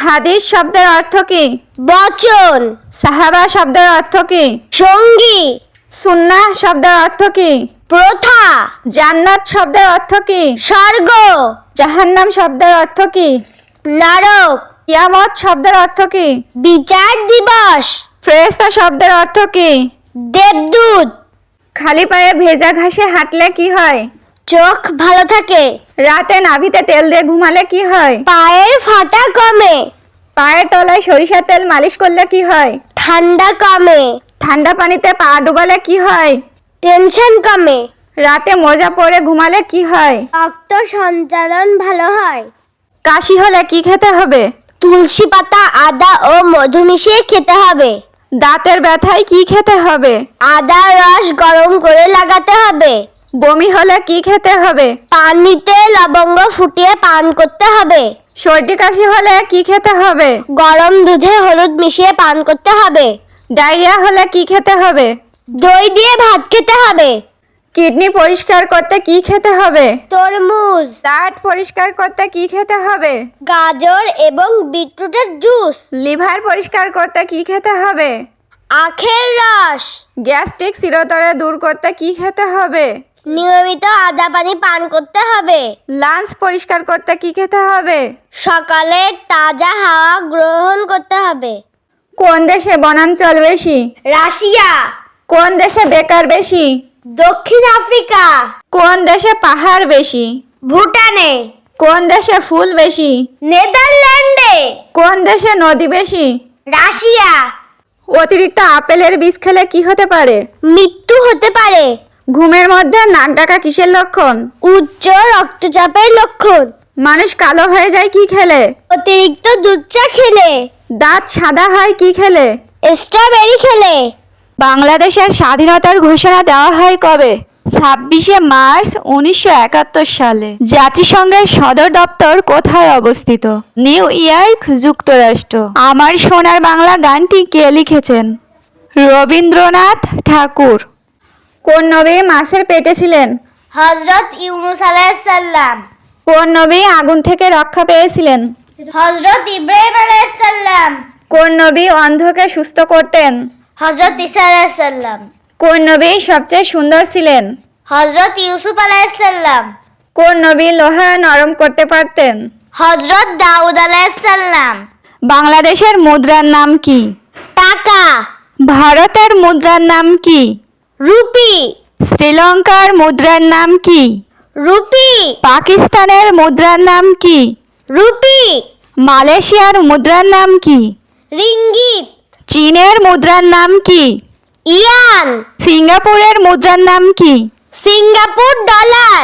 হাদিস শব্দের অর্থ কি? বচন। সাহাবা শব্দের অর্থ কি? সঙ্গী। সুন্নাহ শব্দের অর্থ কি? প্রথা। জান্নাত শব্দের অর্থ কি? স্বর্গ। জাহান্নাম শব্দের অর্থ কি? নরক। কিয়ামত শব্দের অর্থ কি? বিচার দিবস। ফেরেশতা শব্দের অর্থ কি? দেবদূত। খালি পায়ে ভেজা ঘাসে হাঁটলে কি হয়? চোখ ভালো থাকে। রাতে নাভিতে তেল দিয়ে ঘুমালে কি হয়? পায়ের ফাটা কমে। পায়ের তলায় সরিষার তেল মালিশ করলে কি হয়? ঠান্ডা কমে। ঠান্ডা পানিতে পা ডুবালে কি হয়? টেনশন কমে। রাতে মোজা পরে ঘুমালে কি হয়? রক্ত সঞ্চালন ভালো হয়। কাশি হলে কি খেতে হবে? তুলসী পাতা, আদা ও মধু মিশিয়ে খেতে হবে। দাঁতের ব্যথায় কি খেতে হবে? আদার রস গরম করে লাগাতে হবে। বমি হলে কি খেতে হবে? পানিতে লবঙ্গ ফুটিয়ে পান করতে হবে। সর্দি কাশি হলে কি খেতে হবে? গরম দুধে হলুদ মিশিয়ে পান করতে হবে। ডায়রিয়া হলে কি খেতে হবে? দই দিয়ে ভাত খেতে হবে। কিডনি পরিষ্কার করতে কি খেতে হবে? তরমুজ। দাঁত পরিষ্কার করতে কি খেতে হবে? গাজর এবং বিটরুটের জুস। লিভার পরিষ্কার করতে কি খেতে হবে? আখের রস। গ্যাস্ট্রিক চিরতরে দূর করতে কি খেতে হবে? নিয়মিত আদা পানি পান করতে হবে। লাঞ্চ পরিষ্কার করতে কি খেতে হবে? সকালে তাজা হাওয়া গ্রহণ করতে হবে। কোন দেশে বনাঞ্চল বেশি? রাশিয়া। কোন দেশে বেকার বেশি? দক্ষিণ আফ্রিকা। কোন দেশে পাহাড় বেশি? ভুটানে। কোন দেশে ফুল বেশি? নেদারল্যান্ডে। কোন দেশে নদী বেশি? রাশিয়া। অতিরিক্ত আপেলের বীজ খেলে কি হতে পারে? মৃত্যু হতে পারে। ঘুমের মধ্যে নাক ডাকা কিসের লক্ষণ? উচ্চ রক্তচাপের লক্ষণ। মানুষ কালো হয়ে যায় কি খেলে? অতিরিক্ত দুধ চা খেলে। দাঁত সাদা হয় কি খেলে? স্ট্রবেরি খেলে। বাংলাদেশের স্বাধীনতার ঘোষণা দেওয়া হয় কবে? 26শে মার্চ 1971 সালে। জাতিসংঘের সদর দপ্তর কোথায় অবস্থিত? নিউ ইয়র্ক, যুক্তরাষ্ট্র। আমার সোনার বাংলা গানটি কে লিখেছেন? রবীন্দ্রনাথ ঠাকুর। কোন নবী মাছের পেটে ছিলেন? হযরত ইউনূস আলাইহিস সালাম। কোন নবী আগুন থেকে রক্ষা পেয়েছিলেন? হযরত ইব্রাহিম আলাইহিস সালাম। কোন নবী অন্ধকে সুস্থ করতেন? হযরত ঈসা আলাইহিস সালাম। কোন নবী সবচেয়ে সুন্দর ছিলেন? হযরত ইউসুফ আলাইহিস সালাম। কোন নবী লোহা নরম করতে পারতেন? হযরত দাউদ আলাইহিস সালাম। বাংলাদেশের মুদ্রার নাম কি? টাকা। ভারতের মুদ্রার নাম কি? রুপি। শ্রীলঙ্কার মুদ্রার নাম কি? রুপি। পাকিস্তানের মুদ্রার নাম কি? রুপি। মালয়েশিয়ার মুদ্রার নাম কি? রিঙ্গিত। চীনের মুদ্রার নাম কি? ইয়ান। সিঙ্গাপুরের মুদ্রার নাম কি? Singapore dollar.